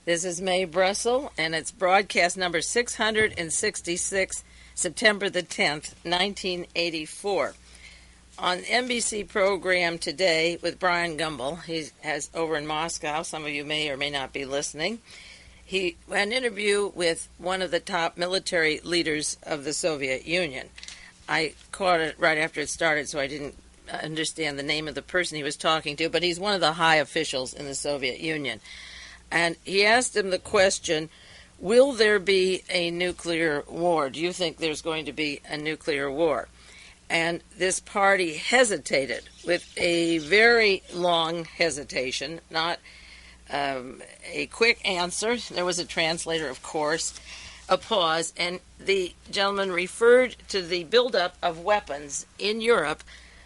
This is Mae Brussell, and it's broadcast number 666, September the 10th, 1984. On NBC program today with Brian Gumbel, he has over in Moscow, some of you may or may not be listening, he had an interview with one of the top military leaders of the Soviet Union. I caught it right after it started, so I didn't understand the name of the person he was talking to, but he's one of the high officials in the Soviet Union. And he asked him the question, will there be a nuclear war? Do you think there's going to be a nuclear war? And this party hesitated with a very long hesitation, not a quick answer. There was a translator, of course, a pause, and the gentleman referred to the buildup of weapons in Europe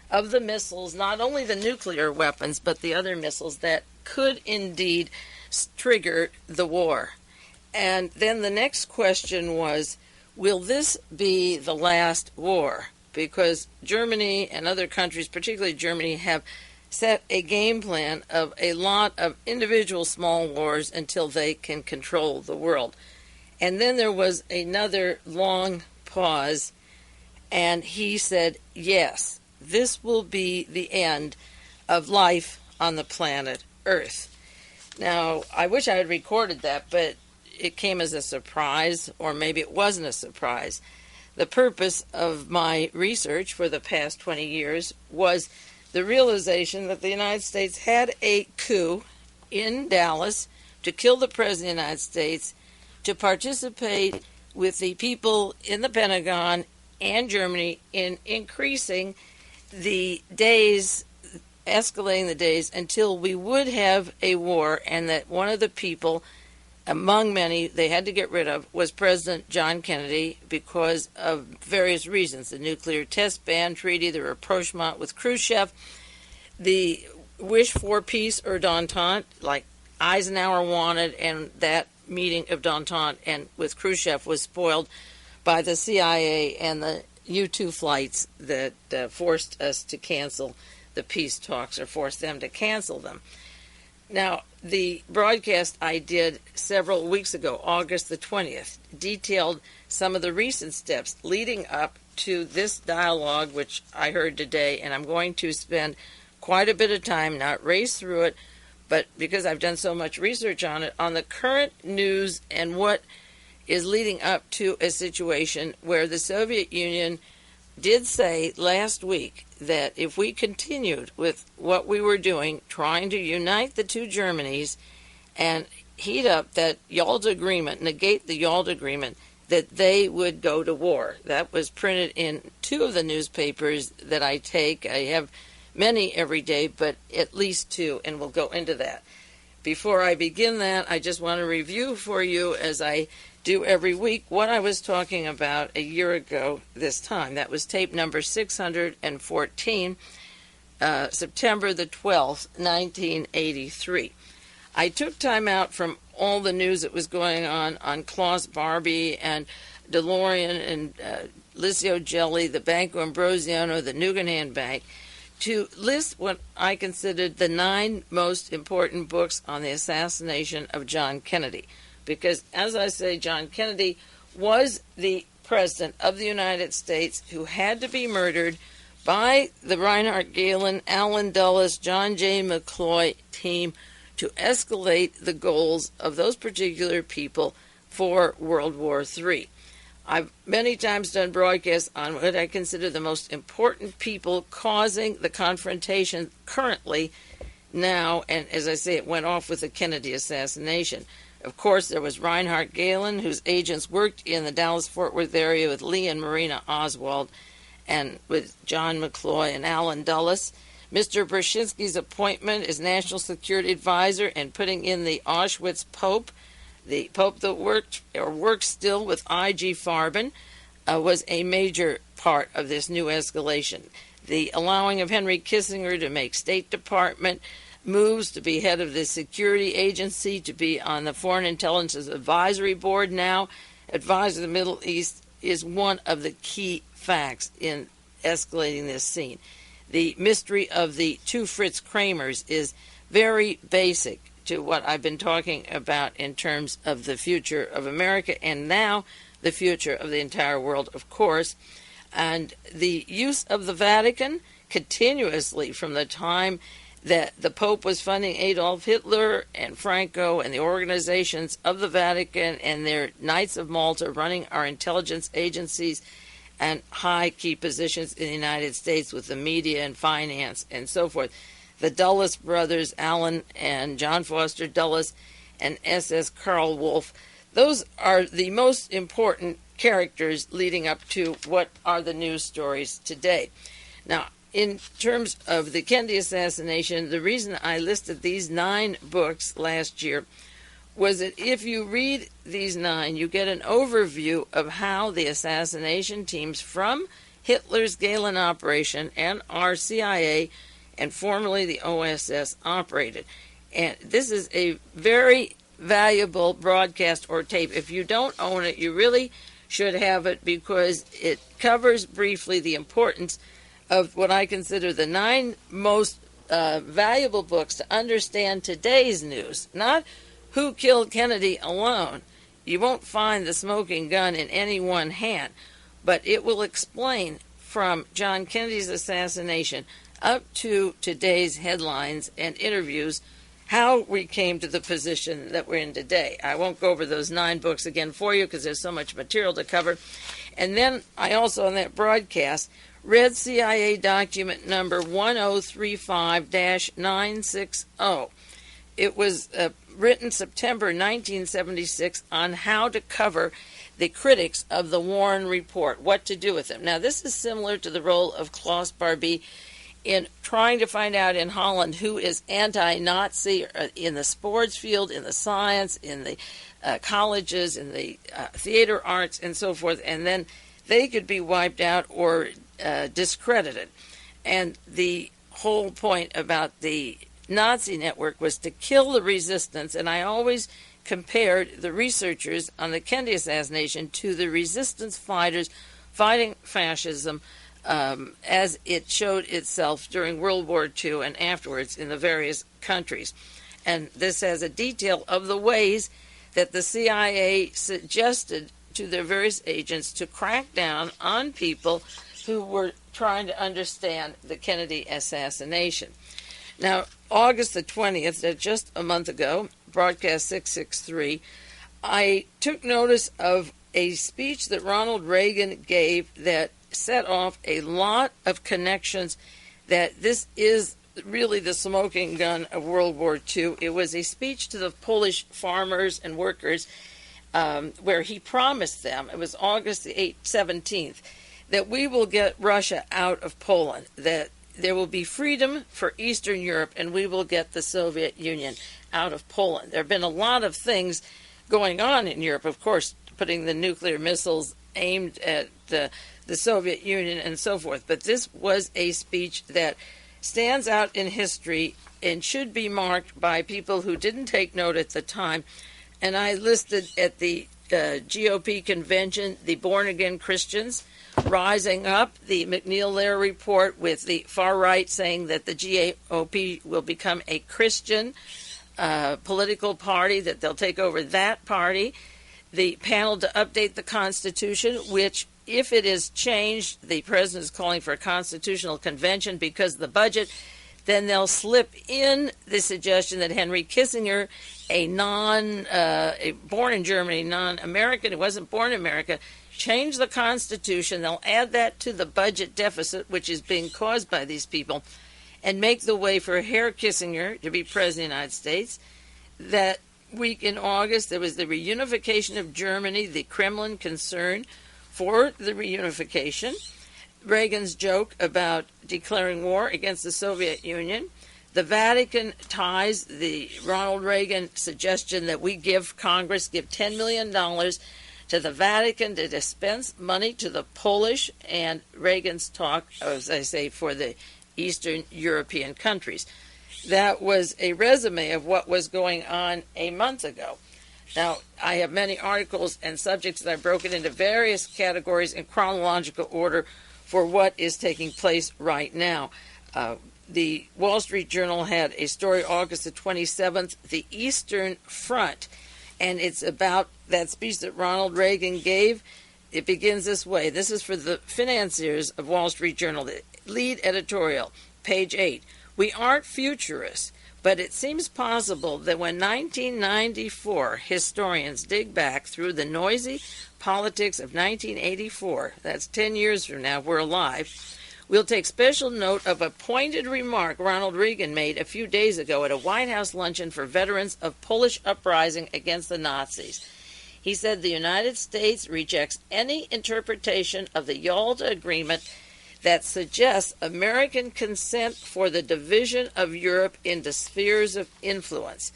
of the missiles, not only the nuclear weapons, but the other missiles that could indeed trigger the war. And then the next question was, will this be the last war? Because Germany and other countries, particularly Germany, have set a game plan of a lot of individual small wars until they can control the world. And then there was another long pause, and he said, yes, this will be the end of life on the planet Earth. Now, I wish I had recorded that, but it came as a surprise, or maybe it wasn't a surprise. The purpose of my research for the past 20 years was the realization that the United States had a coup in Dallas to kill the President of the United States, to participate with the people in the Pentagon and Germany in increasing the days, escalating the days until we would have a war, and that one of the people, among many they had to get rid of, was President John Kennedy because of various reasons. The nuclear test ban treaty, the rapprochement with Khrushchev, the wish for peace or d'entente, like Eisenhower wanted, and that meeting of d'entente and with Khrushchev was spoiled by the CIA and the U-2 flights that forced us to cancel the peace talks, or forced them to cancel them. Now, the broadcast I did several weeks ago, August the 20th, detailed some of the recent steps leading up to this dialogue, which I heard today, and I'm going to spend quite a bit of time, not race through it, but because I've done so much research on it, on the current news and what is leading up to a situation where the Soviet Union did say last week that if we continued with what we were doing, trying to unite the two Germanys and heat up that Yalta Agreement, negate the Yalta Agreement, that they would go to war. That was printed in two of the newspapers that I take. I have many every day, but at least two, and we'll go into that. Before I begin that, I just want to review for you, as I do every week, what I was talking about a year ago this time. That was tape number 614, September the 12th, 1983. I took time out from all the news that was going on Klaus Barbie and DeLorean and Licio Gelli, the Banco Ambrosiano, the Guggenheim Bank, to list what I considered the 9 most important books on the assassination of John Kennedy. Because, as I say, John Kennedy was the President of the United States who had to be murdered by the Reinhard Gehlen, Allen Dulles, John J. McCloy team to escalate the goals of those particular people for World War III. I've many times done broadcasts on what I consider the most important people causing the confrontation currently now, and as I say, it went off with the Kennedy assassination. Of course, there was Reinhard Gehlen, whose agents worked in the Dallas-Fort Worth area with Lee and Marina Oswald, and with John McCloy and Allen Dulles. Mr. Brzezinski's appointment as National Security Advisor and putting in the Auschwitz Pope, the Pope that works still with I.G. Farben, was a major part of this new escalation. The allowing of Henry Kissinger to make State Department moves, to be head of the security agency, to be on the Foreign Intelligence Advisory Board now, advisor of the Middle East, is one of the key facts in escalating this scene. The mystery of the two Fritz Kramers is very basic. to what I've been talking about in terms of the future of America and now the future of the entire world, of course. And the use of the Vatican continuously from the time that the Pope was funding Adolf Hitler and Franco and the organizations of the Vatican and their Knights of Malta running our intelligence agencies and high key positions in the United States with the media and finance and so forth. The Dulles brothers, Alan and John Foster Dulles and S.S. Carl Wolf, those are the most important characters leading up to what are the news stories today. Now, in terms of the Kennedy assassination, the reason I listed these 9 books last year was that if you read these 9, you get an overview of how the assassination teams from Hitler's Gehlen operation and our CIA and formerly the OSS operated. And this is a very valuable broadcast or tape. If you don't own it, you really should have it because it covers briefly the importance of what I consider the 9 most valuable books to understand today's news, not who killed Kennedy alone. You won't find the smoking gun in any one hand, but it will explain from John Kennedy's assassination up to today's headlines and interviews how we came to the position that we're in today. I won't go over those 9 books again for you because there's so much material to cover. And then I also, on that broadcast, read CIA document number 1035-960. It was written September 1976 on how to cover the critics of the Warren Report, what to do with them. Now, this is similar to the role of Klaus Barbie in trying to find out in Holland who is anti-Nazi in the sports field, in the science, in the colleges, in the theater arts, and so forth, and then they could be wiped out or discredited. And the whole point about the Nazi network was to kill the resistance, and I always compared the researchers on the Kennedy assassination to the resistance fighters fighting fascism as it showed itself during World War II and afterwards in the various countries. And this has a detail of the ways that the CIA suggested to their various agents to crack down on people who were trying to understand the Kennedy assassination. Now, August the 20th, just a month ago, broadcast 663, I took notice of a speech that Ronald Reagan gave that set off a lot of connections that this is really the smoking gun of World War II. It was a speech to the Polish farmers and workers where he promised them, it was August the 17th, that we will get Russia out of Poland, that there will be freedom for Eastern Europe, and we will get the Soviet Union out of Poland. There have been a lot of things going on in Europe, of course, putting the nuclear missiles aimed at the Soviet Union and so forth. But this was a speech that stands out in history and should be marked by people who didn't take note at the time. And I listed at the GOP convention the born-again Christians rising up, the McNeil-Lehrer report with the far right saying that the GOP will become a Christian political party, that they'll take over that party. The panel to update the Constitution, which, if it is changed, the president is calling for a constitutional convention because of the budget, then they'll slip in the suggestion that Henry Kissinger, a born in Germany, non-American, who wasn't born in America, change the Constitution. They'll add that to the budget deficit, which is being caused by these people, and make the way for Herr Kissinger to be president of the United States. That week in August, there was the reunification of Germany, the Kremlin concern for the reunification, Reagan's joke about declaring war against the Soviet Union, the Vatican ties, the Ronald Reagan suggestion that we give Congress, give $10 million to the Vatican to dispense money to the Polish, and Reagan's talk, as I say, for the Eastern European countries. That was a resume of what was going on a month ago. Now, I have many articles and subjects that I've broken into various categories in chronological order for what is taking place right now. the Wall Street Journal had a story August the 27th, The Eastern Front, and it's about that speech that Ronald Reagan gave. It begins this way. This is for the financiers of Wall Street Journal. The lead editorial, page 8. We aren't futurists, but it seems possible that when 1994 historians dig back through the noisy politics of 1984, that's 10 years from now, we're alive, we'll take special note of a pointed remark Ronald Reagan made a few days ago at a White House luncheon for veterans of Polish uprising against the Nazis. He said the United States rejects any interpretation of the Yalta Agreement that suggests American consent for the division of Europe into spheres of influence.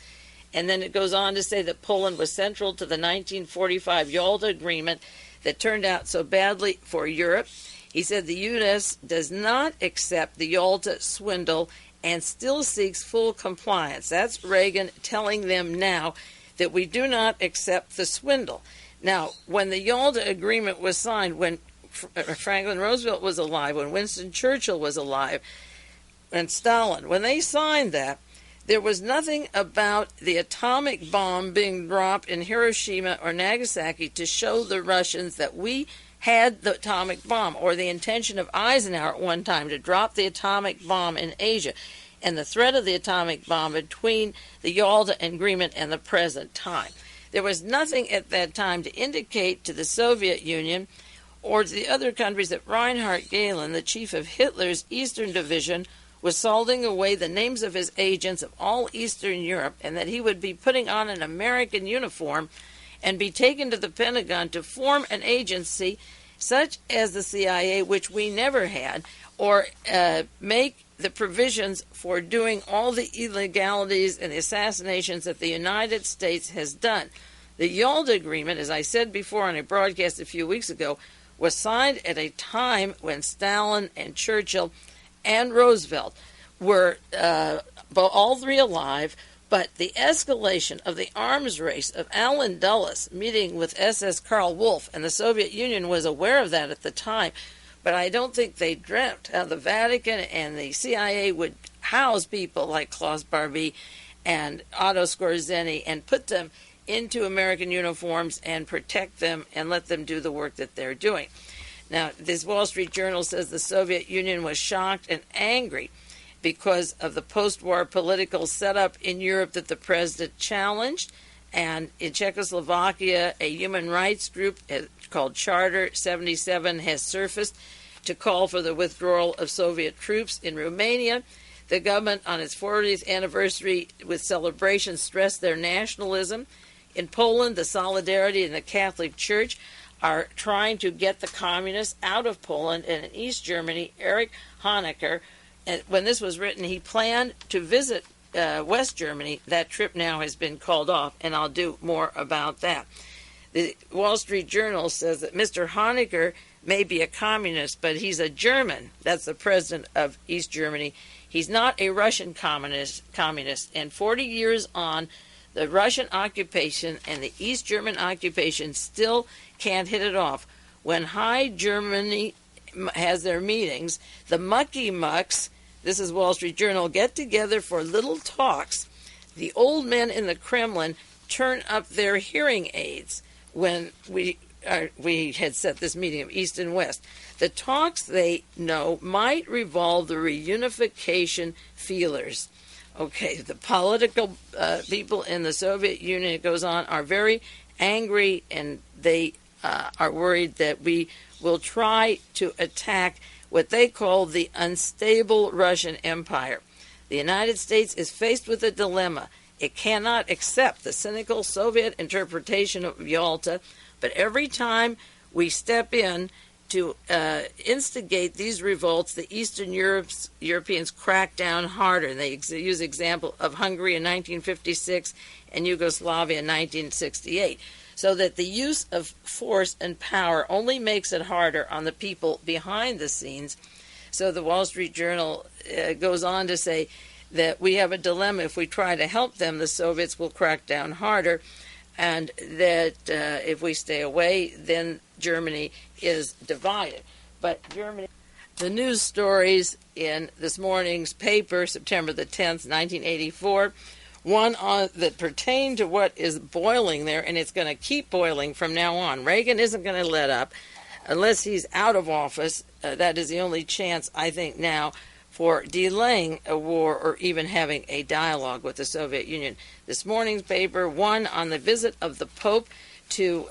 And then it goes on to say that Poland was central to the 1945 Yalta Agreement that turned out so badly for Europe. He said the U.S. does not accept the Yalta swindle and still seeks full compliance. That's Reagan telling them now that we do not accept the swindle. Now, when the Yalta Agreement was signed, when Franklin Roosevelt was alive, when Winston Churchill was alive, and Stalin, when they signed that, there was nothing about the atomic bomb being dropped in Hiroshima or Nagasaki to show the Russians that we had the atomic bomb, or the intention of Eisenhower at one time to drop the atomic bomb in Asia, and the threat of the atomic bomb between the Yalta Agreement and the present time. There was nothing at that time to indicate to the Soviet Union or to the other countries that Reinhard Gehlen, the chief of Hitler's Eastern Division, was salting away the names of his agents of all Eastern Europe, and that he would be putting on an American uniform and be taken to the Pentagon to form an agency such as the CIA, which we never had, or make the provisions for doing all the illegalities and the assassinations that the United States has done. The Yalta Agreement, as I said before on a broadcast a few weeks ago, was signed at a time when Stalin and Churchill and Roosevelt were all three alive, but the escalation of the arms race of Allen Dulles meeting with SS Karl Wolff, and the Soviet Union was aware of that at the time, but I don't think they dreamt how the Vatican and the CIA would house people like Klaus Barbie and Otto Skorzeny and put them into American uniforms and protect them and let them do the work that they're doing. Now, this Wall Street Journal says the Soviet Union was shocked and angry because of the post-war political setup in Europe that the president challenged. And in Czechoslovakia, a human rights group called Charter 77 has surfaced to call for the withdrawal of Soviet troops. In Romania, the government, on its 40th anniversary with celebrations, stressed their nationalism. In Poland, the Solidarity and the Catholic Church are trying to get the communists out of Poland. And in East Germany, Erich Honecker, when this was written, he planned to visit West Germany. That trip now has been called off, and I'll do more about that. The Wall Street Journal says that Mr. Honecker may be a communist, but he's a German. That's the president of East Germany. He's not a Russian communist. And 40 years on, the Russian occupation and the East German occupation still can't hit it off. When High Germany has their meetings, the mucky mucks, this is Wall Street Journal, get together for little talks. The old men in the Kremlin turn up their hearing aids when we had set this meeting of East and West. The talks, they know, might revolve the reunification feelers. Okay, the political people in the Soviet Union, it goes on, are very angry, and they are worried that we will try to attack what they call the unstable Russian Empire. The United States is faced with a dilemma. It cannot accept the cynical Soviet interpretation of Yalta, but every time we step in to instigate these revolts, the Eastern Europeans crack down harder. And they use example of Hungary in 1956 and Yugoslavia in 1968. So that the use of force and power only makes it harder on the people behind the scenes. So the Wall Street Journal goes on to say that we have a dilemma. If we try to help them, the Soviets will crack down harder, and that if we stay away, then Germany is divided. But Germany, the news stories in this morning's paper, September the 10th, 1984. One that pertain to what is boiling there, and it's going to keep boiling from now on. Reagan isn't going to let up unless he's out of office. That is the only chance, I think, now for delaying a war or even having a dialogue with the Soviet Union. This morning's paper, one on the visit of the Pope to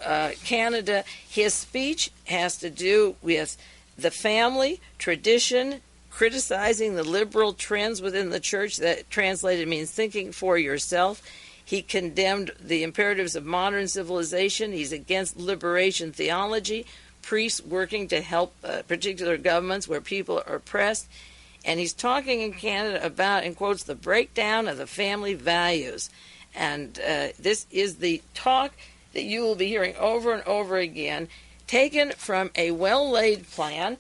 Canada. His speech has to do with the family, tradition, criticizing the liberal trends within the church. That translated means thinking for yourself. He condemned the imperatives of modern civilization. He's against liberation theology, priests working to help particular governments where people are oppressed. And he's talking in Canada about, in quotes, the breakdown of the family values. And this is the talk that you will be hearing over and over again, taken from a well-laid plan,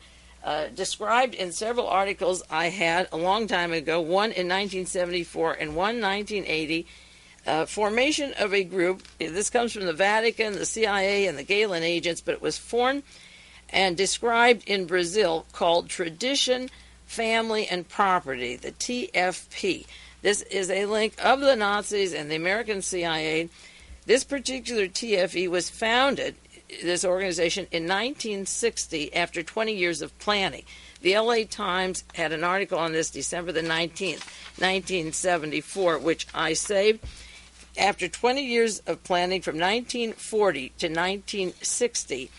described in several articles I had a long time ago, one in 1974 and one in 1980, formation of a group. This comes from the Vatican, the CIA, and the Galen agents, but it was formed and described in Brazil called Tradition, Family, and Property, the TFP. This is a link of the Nazis and the American CIA. This particular TFE was founded, this organization, in 1960 after 20 years of planning. The LA Times had an article on this December the 19th, 1974, which I saved. After 20 years of planning from 1940 to 1960,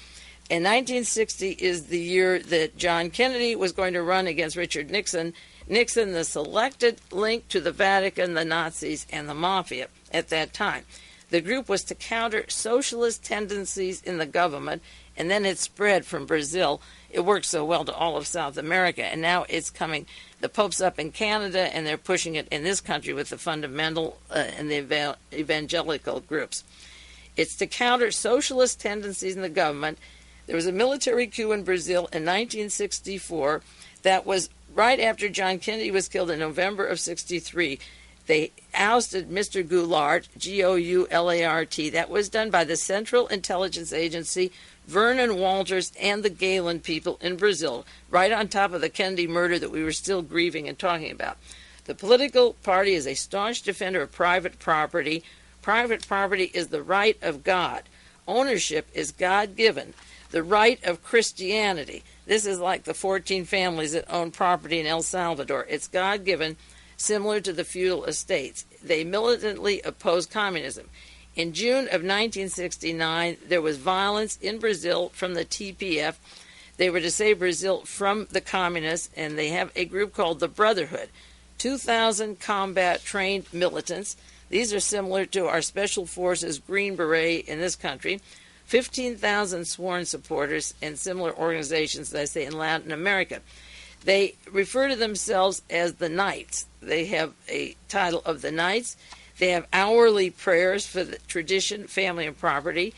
and 1960 is the year that John Kennedy was going to run against Richard Nixon. Nixon, the selected link to the Vatican, the Nazis, and the Mafia at that time. The group was to counter socialist tendencies in the government, and then it spread from Brazil. It worked so well to all of South America, and now it's coming. The Pope's up in Canada, and they're pushing it in this country with the fundamental and the evangelical groups. It's to counter socialist tendencies in the government. There was a military coup in Brazil in 1964 that was right after John Kennedy was killed in November of 63. They ousted Mr. Goulart, Goulart. That was done by the Central Intelligence Agency, Vernon Walters, and the Galen people in Brazil, right on top of the Kennedy murder that we were still grieving and talking about. The political party is a staunch defender of private property. Private property is the right of God. Ownership is God-given. The right of Christianity. This is like the 14 families that own property in El Salvador. It's God-given, similar to the feudal estates. They militantly oppose communism. In June of 1969, there was violence in Brazil from the TPF. They were to save Brazil from the communists, and they have a group called the Brotherhood. 2,000 combat-trained militants. These are similar to our Special Forces Green Beret in this country. 15,000 sworn supporters and similar organizations, as I say, in Latin America. They refer to themselves as the Knights. They have a title of the Knights. They have hourly prayers for the tradition, family, and property.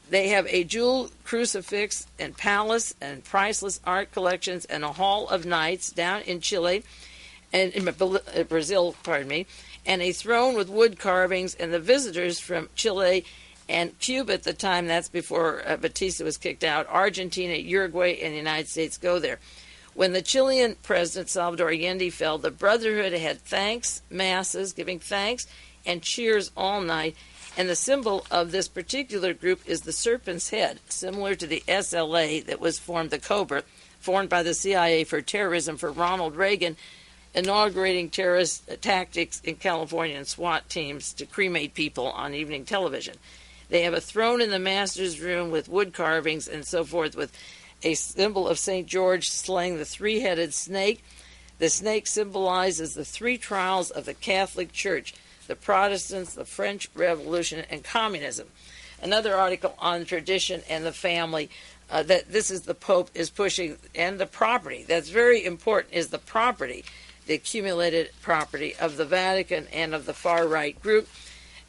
They have a jewel crucifix and palace and priceless art collections and a hall of knights down in Chile, and in Brazil, and a throne with wood carvings, and the visitors from Chile and Cuba at the time, that's before Batista was kicked out, Argentina, Uruguay, and the United States go there. When the Chilean president, Salvador Allende, fell, the Brotherhood had thanks, masses, giving thanks, and cheers all night. And the symbol of this particular group is the serpent's head, similar to the SLA that was formed, the Cobra, formed by the CIA for terrorism for Ronald Reagan, inaugurating terrorist tactics in California and SWAT teams to cremate people on evening television. They have a throne in the master's room with wood carvings and so forth, with a symbol of St. George slaying the three-headed snake. The snake symbolizes the three trials of the Catholic Church: the Protestants, the French Revolution, and communism. Another article on tradition and the family, that this is the Pope is pushing, and the property. That's very important, is the property, the accumulated property of the Vatican and of the far-right group.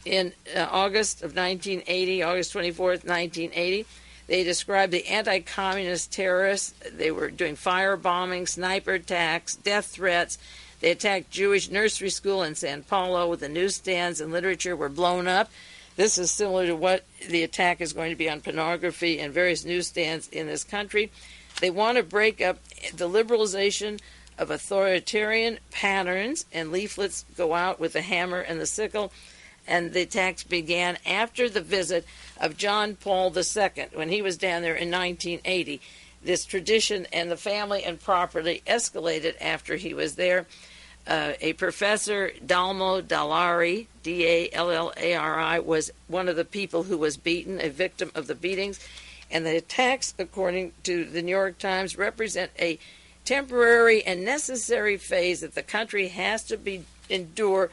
In August of 1980, August 24th, 1980, they described the anti-communist terrorists. They were doing fire bombing, sniper attacks, death threats. They attacked Jewish nursery school in Sao Paulo. The newsstands and literature were blown up. This is similar to what the attack is going to be on pornography and various newsstands in this country. They want to break up the liberalization of authoritarian patterns, and leaflets go out with the hammer and the sickle, and the attacks began after the visit of John Paul II when he was down there in 1980. This tradition and the family and property escalated after he was there. A professor, Dalmo Dallari, D-A-L-L-A-R-I, was one of the people who was beaten, a victim of the beatings. And the attacks, according to the New York Times, represent a temporary and necessary phase that the country has to endure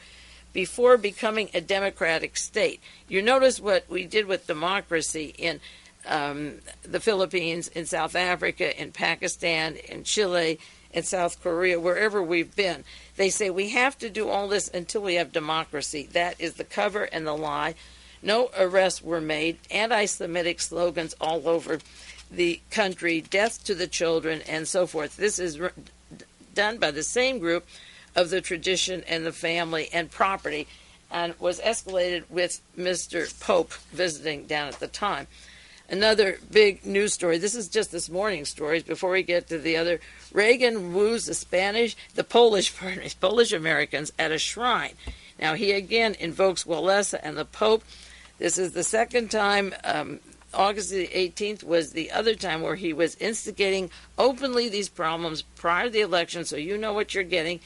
before becoming a democratic state. You notice what we did with democracy in the Philippines, in South Africa, in Pakistan, in Chile, in South Korea, wherever we've been. They say we have to do all this until we have democracy. That is the cover and the lie. No arrests were made. Anti-Semitic slogans all over the country, death to the children, and so forth. This is done by the same group of the tradition and the family and property, and was escalated with Mr. Pope visiting down at the time. Another big news story. This is just this morning's stories before we get to the other. Reagan woos the Polish Americans at a shrine. Now he again invokes Walesa and the Pope. This is the second time. August the 18th was the other time where he was instigating openly these problems prior to the election, so you know what you're getting.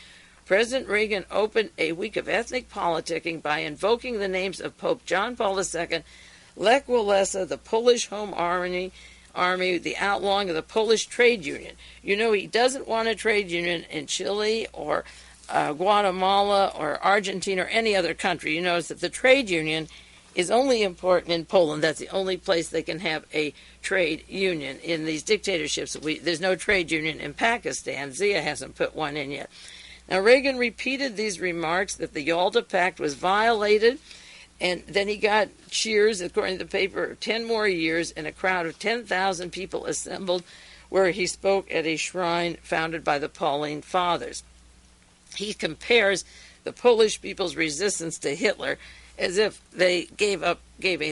President Reagan opened a week of ethnic politicking by invoking the names of Pope John Paul II, Lech Walesa, the Polish Home Army, the outlawing of the Polish trade union. You know he doesn't want a trade union in Chile or Guatemala or Argentina or any other country. You notice that the trade union is only important in Poland. That's the only place they can have a trade union. In these dictatorships, there's no trade union in Pakistan. Zia hasn't put one in yet. Now, Reagan repeated these remarks that the Yalta Pact was violated, and then he got cheers, according to the paper, 10 more years, and a crowd of 10,000 people assembled where he spoke at a shrine founded by the Pauline Fathers. He compares the Polish people's resistance to Hitler as if they gave a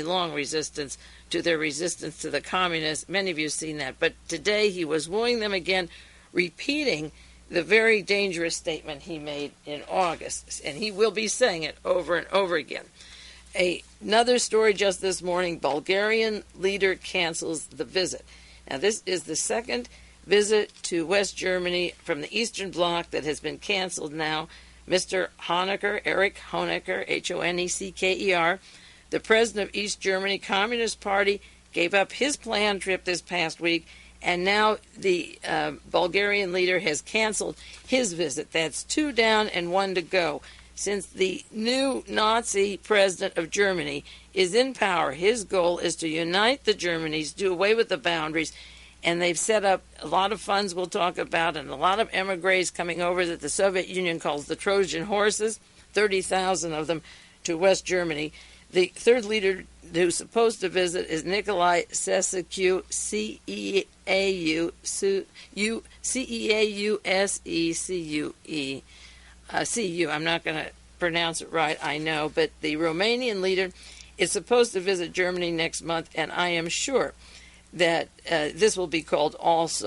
long resistance to their resistance to the communists. Many of you have seen that. But today he was wooing them again, repeating the very dangerous statement he made in August. And he will be saying it over and over again. Another story just this morning, Bulgarian leader cancels the visit. Now this is the second visit to West Germany from the Eastern Bloc that has been canceled now. Mr. Honecker, Erich Honecker, H-O-N-E-C-K-E-R, the president of East Germany Communist Party, gave up his planned trip this past week, and now the Bulgarian leader has canceled his visit. That's 2 down and 1 to go. Since the new Nazi president of Germany is in power, his goal is to unite the Germanies, do away with the boundaries, and they've set up a lot of funds we'll talk about, and a lot of emigres coming over that the Soviet Union calls the Trojan horses, 30,000 of them, to West Germany. The third leader who's supposed to visit is Nikolai Ceausescu, C-E-A-U-S-E-C-U-E. I'm not going to pronounce it right, I know, but the Romanian leader is supposed to visit Germany next month, and I am sure that this will be called off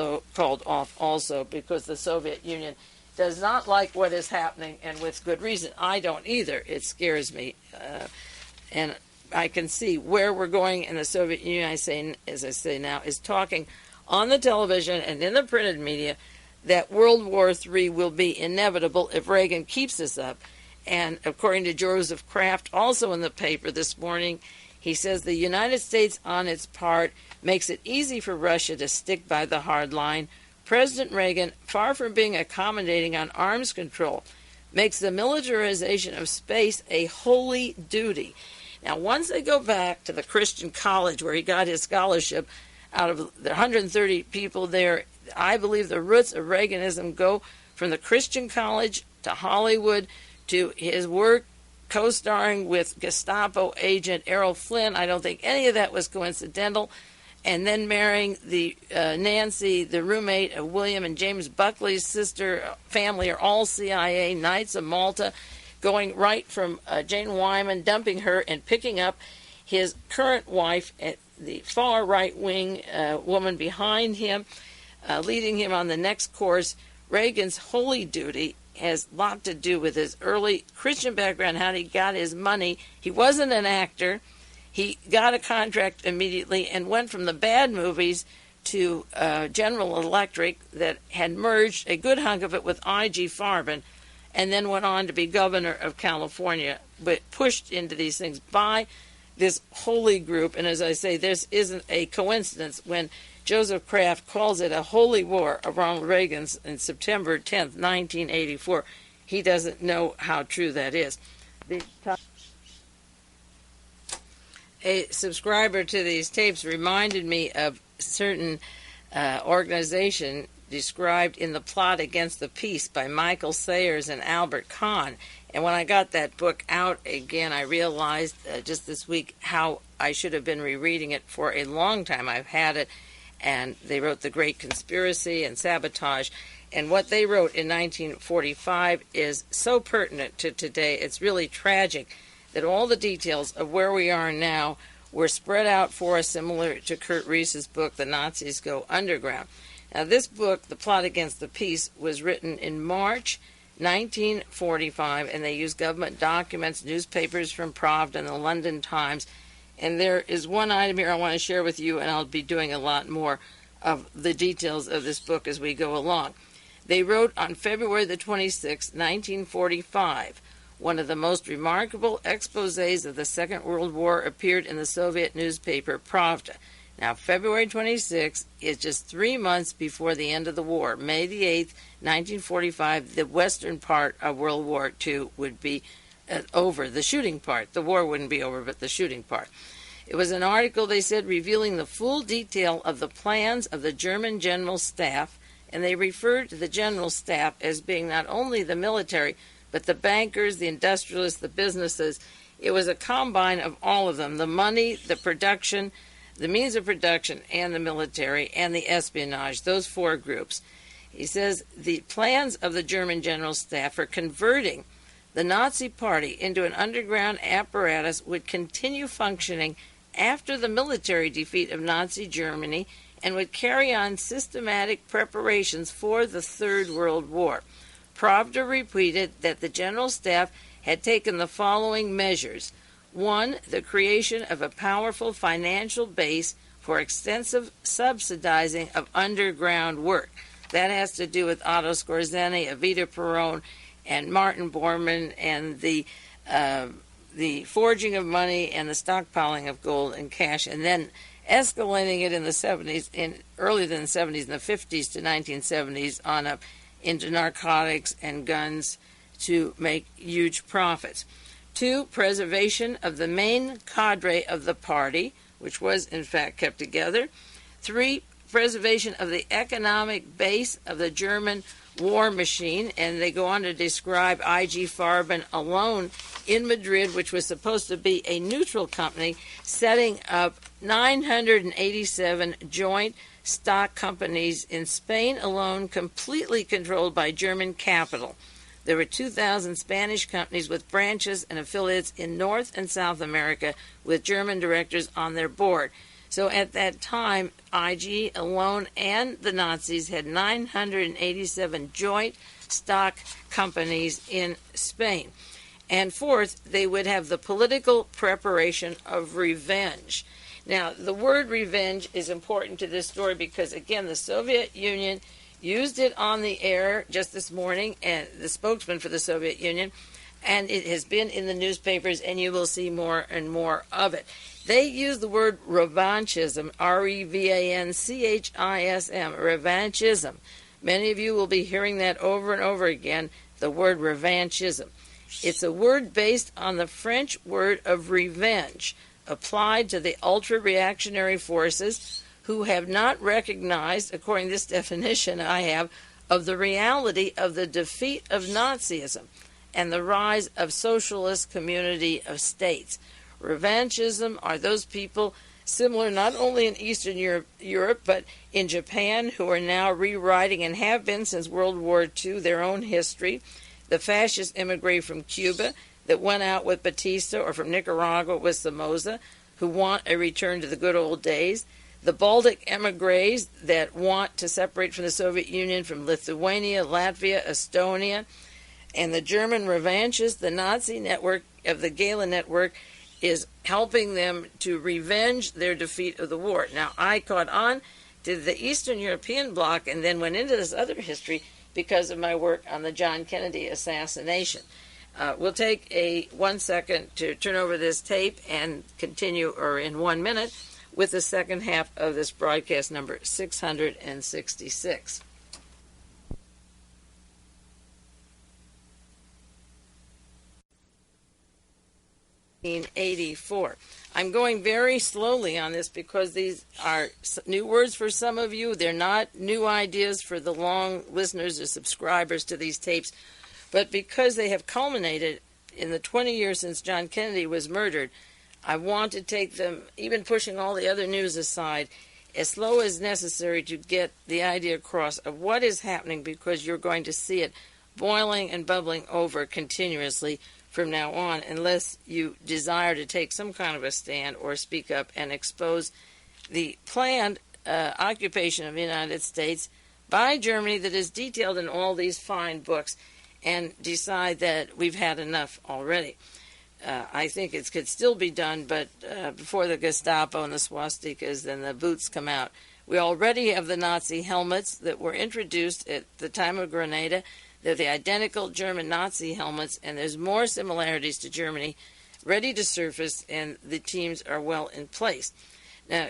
also because the Soviet Union does not like what is happening, and with good reason. I don't either. It scares me. And I can see where we're going in the Soviet Union, as I say now, is talking on the television and in the printed media that World War III will be inevitable if Reagan keeps this up. And according to Joseph Kraft, also in the paper this morning, he says the United States, on its part, makes it easy for Russia to stick by the hard line. President Reagan, far from being accommodating on arms control, makes the militarization of space a holy duty. Now, once they go back to the Christian college where he got his scholarship, out of the 130 people there, I believe the roots of Reaganism go from the Christian college to Hollywood to his work co-starring with Gestapo agent Errol Flynn. I don't think any of that was coincidental. And then marrying the Nancy, the roommate of William and James Buckley's sister, family are all CIA, Knights of Malta, going right from Jane Wyman, dumping her and picking up his current wife, the far right-wing woman behind him. leading him on the next course. Reagan's holy duty has a lot to do with his early Christian background, how he got his money. He wasn't an actor. He got a contract immediately and went from the bad movies to General Electric that had merged a good hunk of it with I.G. Farben, and then went on to be governor of California, but pushed into these things by this holy group. And as I say, this isn't a coincidence when Joseph Kraft calls it a holy war of Ronald Reagan's in September 10th, 1984. He doesn't know how true that is. A subscriber to these tapes reminded me of certain organization described in The Plot Against the Peace by Michael Sayers and Albert Kahn. And when I got that book out again, I realized just this week how I should have been rereading it for a long time. I've had it, and they wrote The Great Conspiracy and Sabotage. And what they wrote in 1945 is so pertinent to today. It's really tragic that all the details of where we are now were spread out for us, similar to Kurt Riess's book, The Nazis Go Underground. Now, this book, The Plot Against the Peace, was written in March 1945, and they used government documents, newspapers from Pravda and the London Times. And there is one item here I want to share with you, and I'll be doing a lot more of the details of this book as we go along. They wrote on February the 26th, 1945, one of the most remarkable exposés of the Second World War appeared in the Soviet newspaper Pravda. Now, February 26th is just 3 months before the end of the war. May the 8th, 1945, the western part of World War II would be over, the shooting part. The war wouldn't be over, but the shooting part. It was an article, they said, revealing the full detail of the plans of the German General Staff, and they referred to the General Staff as being not only the military, but the bankers, the industrialists, the businesses. It was a combine of all of them, the money, the production, the means of production, and the military, and the espionage, those four groups. He says the plans of the German General Staff for converting the Nazi Party into an underground apparatus would continue functioning after the military defeat of Nazi Germany and would carry on systematic preparations for the Third World War. Pravda repeated that the General Staff had taken the following measures. 1. The creation of a powerful financial base for extensive subsidizing of underground work. That has to do with Otto Skorzeny, Evita Peron, and Martin Bormann, and the forging of money and the stockpiling of gold and cash, and then escalating it in the 70s, earlier than the 70s, in the 50s to 1970s, on up into narcotics and guns to make huge profits. 2, preservation of the main cadre of the party, which was in fact kept together. 3, preservation of the economic base of the German war machine, and they go on to describe I.G. Farben alone in Madrid, which was supposed to be a neutral company, setting up 987 joint stock companies in Spain alone, completely controlled by German capital. There were 2,000 Spanish companies with branches and affiliates in North and South America with German directors on their board. So at that time, IG alone and the Nazis had 987 joint stock companies in Spain. And fourth, they would have the political preparation of revenge. Now, the word revenge is important to this story because, again, the Soviet Union used it on the air just this morning, and the spokesman for the Soviet Union, and it has been in the newspapers, and you will see more and more of it. They use the word revanchism, R-E-V-A-N-C-H-I-S-M, revanchism. Many of you will be hearing that over and over again, the word revanchism. It's a word based on the French word of revenge, applied to the ultra-reactionary forces who have not recognized, according to this definition I have, of the reality of the defeat of Nazism and the rise of socialist community of states. Revanchism are those people similar not only in Eastern Europe but in Japan, who are now rewriting and have been since World War II their own history. The fascist immigrant from Cuba that went out with Batista, or from Nicaragua with Somoza, who want a return to the good old days. the Baltic emigres that want to separate from the Soviet Union, from Lithuania, Latvia, Estonia, and the German revanchists, the Nazi network of the Gala network, is helping them to revenge their defeat of the war. Now, I caught on to the Eastern European bloc and then went into this other history because of my work on the John Kennedy assassination. We'll take 1 second to turn over this tape and continue, or in 1 minute, with the second half of this broadcast number 666. '84. I'm going very slowly on this because these are new words for some of you. They're not new ideas for the long listeners or subscribers to these tapes, but because they have culminated in the 20 years since John Kennedy was murdered, I want to take them, even pushing all the other news aside, as slow as necessary to get the idea across of what is happening, because you're going to see it boiling and bubbling over continuously from now on, unless you desire to take some kind of a stand or speak up and expose the planned occupation of the United States by Germany that is detailed in all these fine books, and decide that we've had enough already. I think it could still be done, but before the Gestapo and the swastikas and the boots come out, we already have the Nazi helmets that were introduced at the time of Grenada. They're the identical German Nazi helmets, and there's more similarities to Germany ready to surface, and the teams are well in place. Now,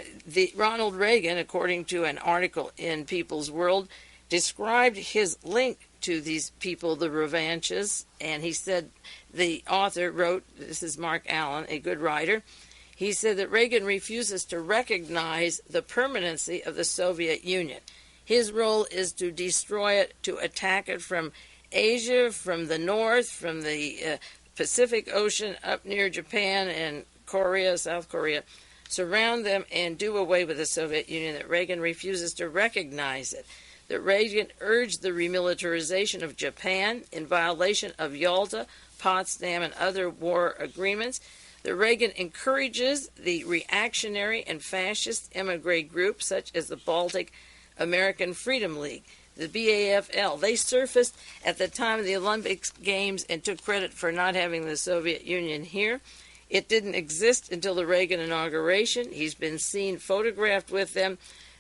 Ronald Reagan, according to an article in People's World, described his link to these people, the revanchists, and he said, the author wrote, this is Mark Allen, a good writer, he said that Reagan refuses to recognize the permanency of the Soviet Union. His role is to destroy it, to attack it from Asia, from the north, from the Pacific Ocean up near Japan and Korea, South Korea, surround them and do away with the Soviet Union, that Reagan refuses to recognize it, that Reagan urged the remilitarization of Japan in violation of Yalta, Potsdam, and other war agreements, that Reagan encourages the reactionary and fascist emigre groups such as the Baltic American Freedom League, the BAFL. They surfaced at the time of the Olympic Games and took credit for not having the Soviet Union here. It didn't exist until the Reagan inauguration. He's been seen photographed with them.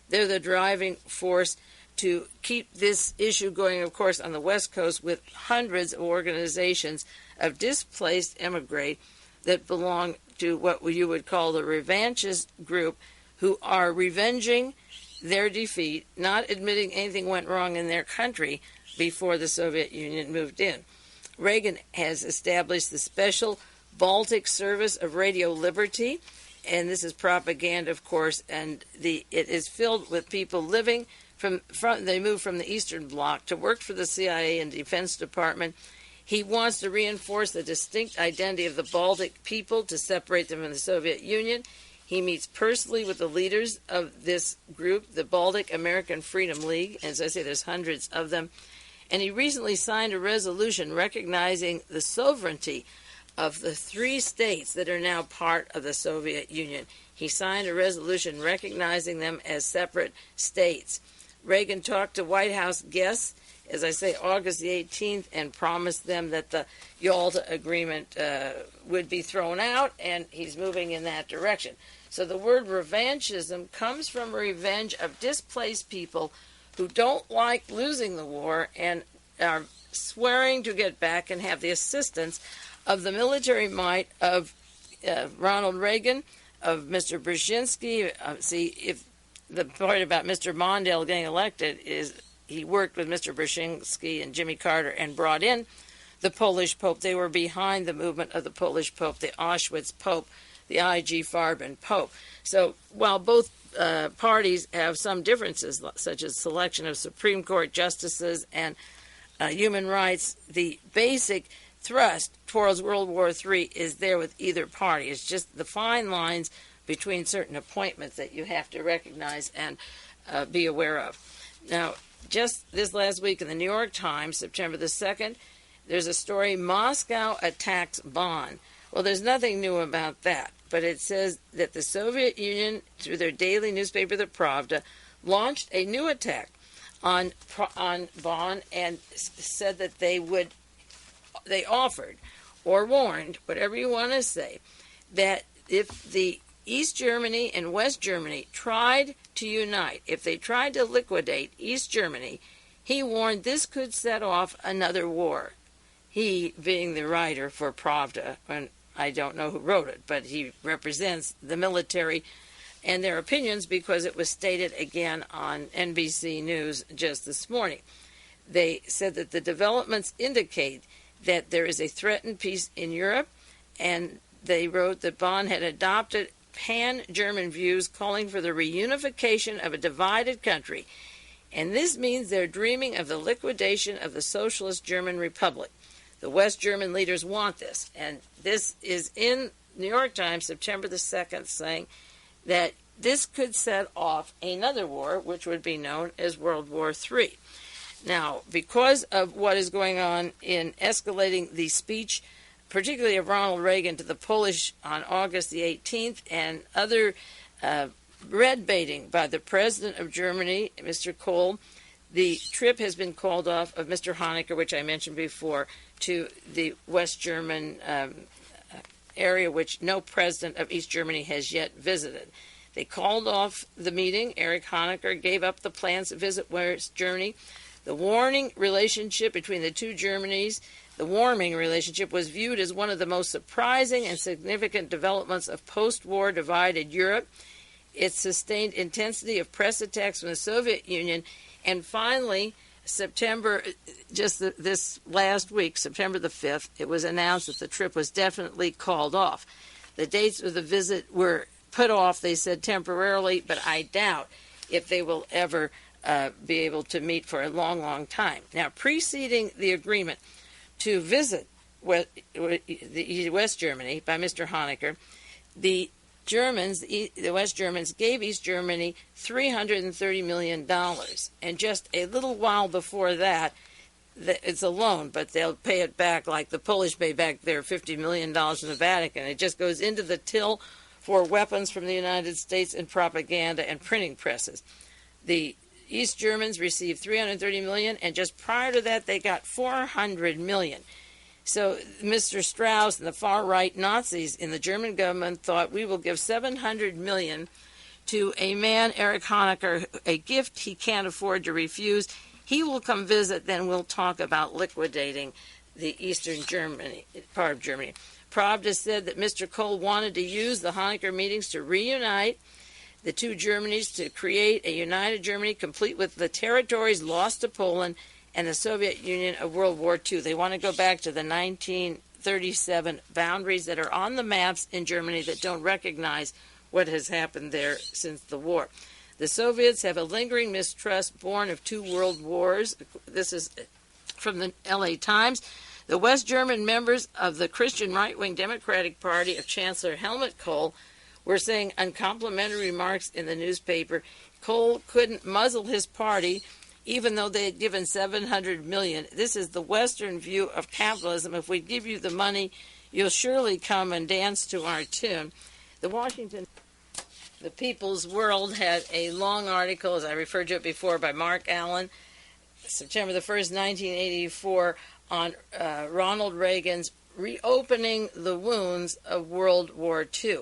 They're the driving force to keep this issue going, of course, on the West Coast, with hundreds of organizations of displaced emigre that belong to what you would call the revanchist group, who are revenging their defeat, not admitting anything went wrong in their country before the Soviet Union moved in. Reagan has established the Special Baltic Service of Radio Liberty, and this is propaganda, of course, and it is filled with people living they moved from the Eastern Bloc to work for the CIA and Defense Department. He wants to reinforce the distinct identity of the Baltic people, to separate them from the Soviet Union. He meets personally with the leaders of this group, the Baltic American Freedom League. As I say, there's hundreds of them. And he recently signed a resolution recognizing the sovereignty of the 3 states that are now part of the Soviet Union. He signed a resolution recognizing them as separate states. Reagan talked to White House guests, as I say, August the 18th, and promised them that the Yalta Agreement would be thrown out, and he's moving in that direction. So the word revanchism comes from revenge of displaced people who don't like losing the war and are swearing to get back and have the assistance of the military might of Ronald Reagan, of Mr. Brzezinski. See, if the part about Mr. Mondale getting elected is he worked with Mr. Brzezinski and Jimmy Carter and brought in the Polish Pope. They were behind the movement of the Polish Pope, the Auschwitz Pope, the I.G. Farben Pope. So while both parties have some differences, such as selection of Supreme Court justices and human rights, the basic thrust towards World War III is there with either party. It's just the fine lines between certain appointments that you have to recognize and be aware of. Now, just this last week in the New York Times, September the 2nd, there's a story, Moscow attacks Bonn. Well, there's nothing new about that, but it says that the Soviet Union, through their daily newspaper, the Pravda, launched a new attack on Bonn and said that they offered or warned, whatever you want to say, that if the East Germany and West Germany tried to unite, if they tried to liquidate East Germany, he warned this could set off another war. He, being the writer for Pravda, and I don't know who wrote it, but he represents the military and their opinions because it was stated again on NBC News just this morning. They said that the developments indicate that there is a threatened peace in Europe, and they wrote that Bonn had adopted pan-German views calling for the reunification of a divided country, and this means they're dreaming of the liquidation of the Socialist German Republic. The West German leaders want this, and this is in New York Times, September the 2nd, saying that this could set off another war, which would be known as World War III. Now, because of what is going on in escalating the speech, particularly of Ronald Reagan to the Polish on August the 18th, and other red baiting by the President of Germany, Mr. Kohl, the trip has been called off of Mr. Honecker, which I mentioned before, to the West German area, which no president of East Germany has yet visited. They called off the meeting. Erich Honecker gave up the plans to visit West Germany. The warming relationship between the two Germanys, the warming relationship, was viewed as one of the most surprising and significant developments of post-war divided Europe. It sustained intensity of press attacks from the Soviet Union, and finally, this last week, September the 5th, it was announced that the trip was definitely called off. The dates of the visit were put off, they said, temporarily, but I doubt if they will ever be able to meet for a long, long time. Now, preceding the agreement to visit West Germany by Mr. Honecker, the West Germans gave East Germany $330 million. And just a little while before that, it's a loan, but they'll pay it back like the Polish pay back their $50 million from the Vatican. It just goes into the till for weapons from the United States and propaganda and printing presses. The East Germans received $330 million, and just prior to that, they got $400 million. So Mr. Strauss and the far-right Nazis in the German government thought, we will give $700 million to a man, Erich Honecker, a gift he can't afford to refuse. He will come visit, then we'll talk about liquidating the eastern Germany, part of Germany. Pravda said that Mr. Kohl wanted to use the Honecker meetings to reunite the two Germanys, to create a united Germany complete with the territories lost to Poland and the Soviet Union of World War II. They want to go back to the 1937 boundaries that are on the maps in Germany that don't recognize what has happened there since the war. The Soviets have a lingering mistrust born of two world wars. This is from the LA Times. The West German members of the Christian right-wing Democratic Party of Chancellor Helmut Kohl were saying uncomplimentary remarks in the newspaper. Kohl couldn't muzzle his party, even though they had given $700 million. This is the Western view of capitalism. If we give you the money, you'll surely come and dance to our tune. The People's World had a long article, as I referred to it before, by Mark Allen, September the 1st, 1984, on Ronald Reagan's reopening the wounds of World War II.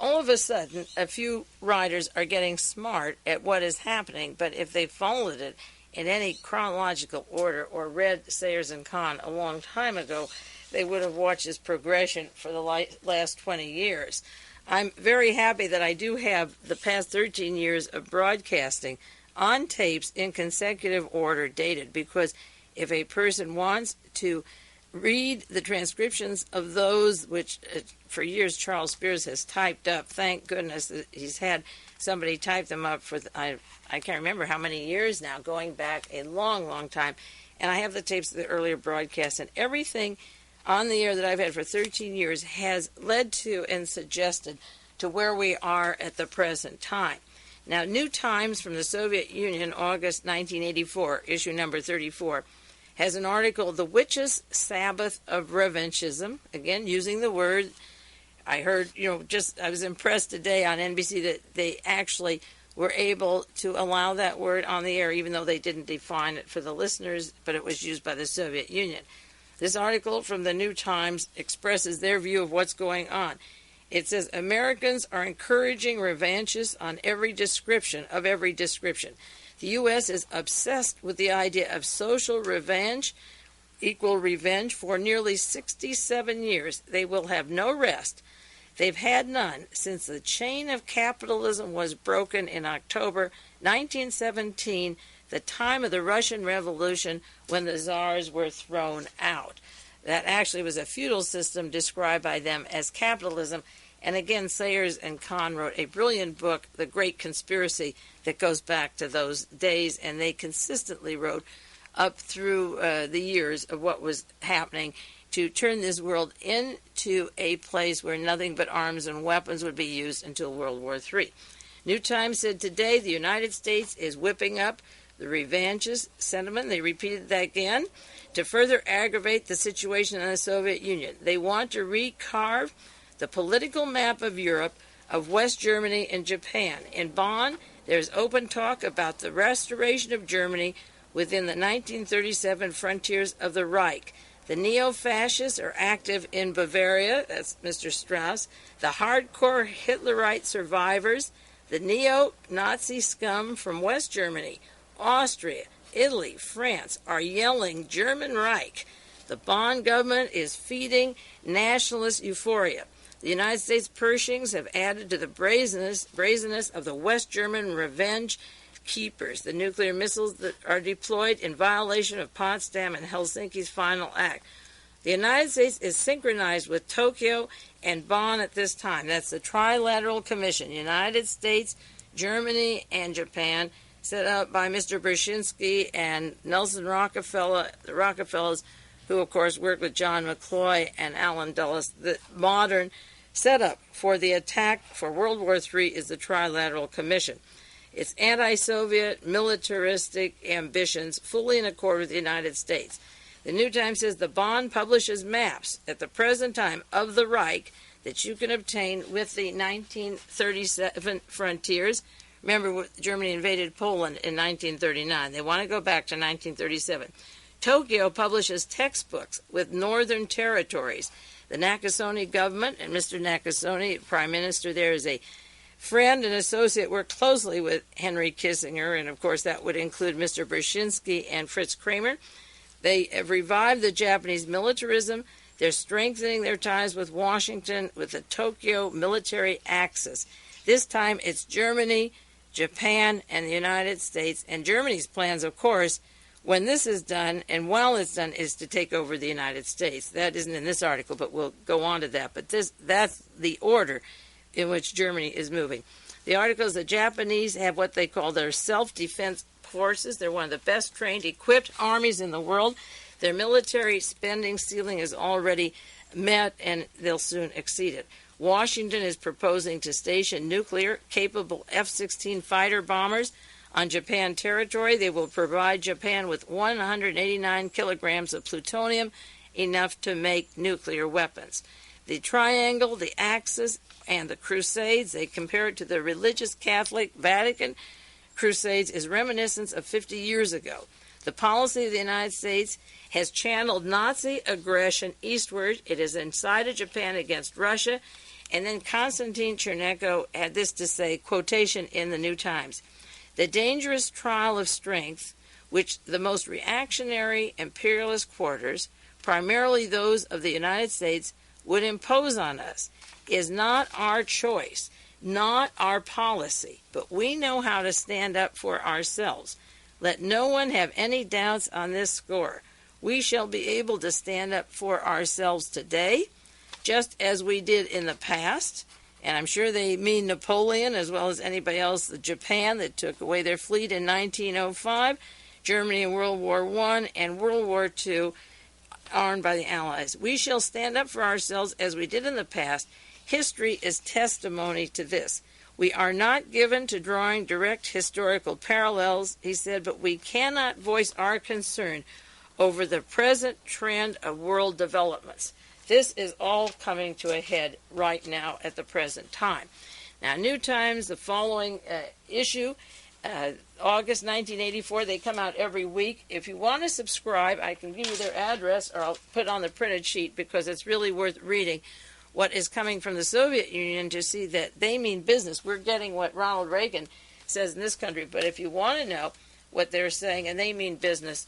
All of a sudden, a few writers are getting smart at what is happening, but if they followed it in any chronological order or read Sayers and Kahn a long time ago, they would have watched this progression for the last 20 years. I'm very happy that I do have the past 13 years of broadcasting on tapes in consecutive order dated, because if a person wants to read the transcriptions of those which for years Charles Spears has typed up, thank goodness that he's had somebody type them up for I can't remember how many years now, going back a long, long time. And I have the tapes of the earlier broadcasts, and everything on the air that I've had for 13 years has led to and suggested to where we are at the present time. Now, New Times from the Soviet Union, August 1984, issue number 34, has an article, The Witches' Sabbath of Revanchism, again using the word I heard, I was impressed today on NBC that they actually were able to allow that word on the air, even though they didn't define it for the listeners, but it was used by the Soviet Union. This article from the New Times expresses their view of what's going on. It says, Americans are encouraging revanchists on every description. The U.S. is obsessed with the idea of social revenge equal revenge. For nearly 67 years. They will have no rest. They've had none since the chain of capitalism was broken in October 1917, the time of the Russian Revolution, when the czars were thrown out. That actually was a feudal system described by them as capitalism. And again, Sayers and Kahn wrote a brilliant book, The Great Conspiracy, that goes back to those days, and they consistently wrote up through the years of what was happening to turn this world into a place where nothing but arms and weapons would be used until World War III. New Times said today the United States is whipping up the revanchist sentiment. They repeated that again to further aggravate the situation in the Soviet Union. They want to recarve the political map of Europe, of West Germany and Japan. In Bonn, there's open talk about the restoration of Germany within the 1937 frontiers of the Reich. The neo-fascists are active in Bavaria, that's Mr. Strauss, the hardcore Hitlerite survivors, the neo-Nazi scum from West Germany, Austria, Italy, France are yelling German Reich. The Bonn government is feeding nationalist euphoria. The United States Pershings have added to the brazenness of the West German revenge keepers, the nuclear missiles that are deployed in violation of Potsdam and Helsinki's final act. The United States is synchronized with Tokyo and Bonn at this time. That's the Trilateral Commission, United States, Germany, and Japan, set up by Mr. Brzezinski and Nelson Rockefeller, the Rockefellers, who, of course, worked with John McCloy and Allen Dulles. The modern setup for the attack for World War III is the Trilateral Commission. Its anti-Soviet, militaristic ambitions fully in accord with the United States. The New Times says the Bonn publishes maps at the present time of the Reich that you can obtain with the 1937 frontiers. Remember, Germany invaded Poland in 1939. They want to go back to 1937. Tokyo publishes textbooks with northern territories. The Nakasone government, and Mr. Nakasone, Prime Minister there, is a friend and associate, worked closely with Henry Kissinger, and of course that would include Mr. Brzezinski and Fritz Kramer. They have revived the Japanese militarism. They're strengthening their ties with Washington with the Tokyo military axis. This time it's Germany, Japan, and the United States. And Germany's plans, of course, when this is done, and while it's done, is to take over the United States. That isn't in this article, but we'll go on to that. But that's the order in which Germany is moving. The article is the Japanese have what they call their self-defense forces. They're one of the best trained, equipped armies in the world. Their military spending ceiling is already met, and they'll soon exceed it. Washington is proposing to station nuclear-capable F-16 fighter bombers on Japan territory. They will provide Japan with 189 kilograms of plutonium, enough to make nuclear weapons. The triangle, the Axis, and the Crusades, they compare it to the religious Catholic Vatican Crusades, is reminiscent of 50 years ago. The policy of the United States has channeled Nazi aggression eastward. It has incited Japan against Russia. And then Konstantin Chernenko had this to say, quotation in the New Times, "The dangerous trial of strength, which the most reactionary imperialist quarters, primarily those of the United States, would impose on us, is not our choice, not our policy, but we know how to stand up for ourselves. Let no one have any doubts on this score. We shall be able to stand up for ourselves today, just as we did in the past." And I'm sure they mean Napoleon as well as anybody else. The Japan that took away their fleet in 1905, Germany in World War I, and World War II, armed by the Allies. We shall stand up for ourselves as we did in the past. History is testimony to this. We are not given to drawing direct historical parallels, he said, but we cannot voice our concern over the present trend of world developments. This is all coming to a head right now at the present time. Now, New Times, the following issue, August 1984, they come out every week. If you want to subscribe, I can give you their address, or I'll put it on the printed sheet, because it's really worth reading what is coming from the Soviet Union to see that they mean business. We're getting what Ronald Reagan says in this country, but if you want to know what they're saying, and they mean business,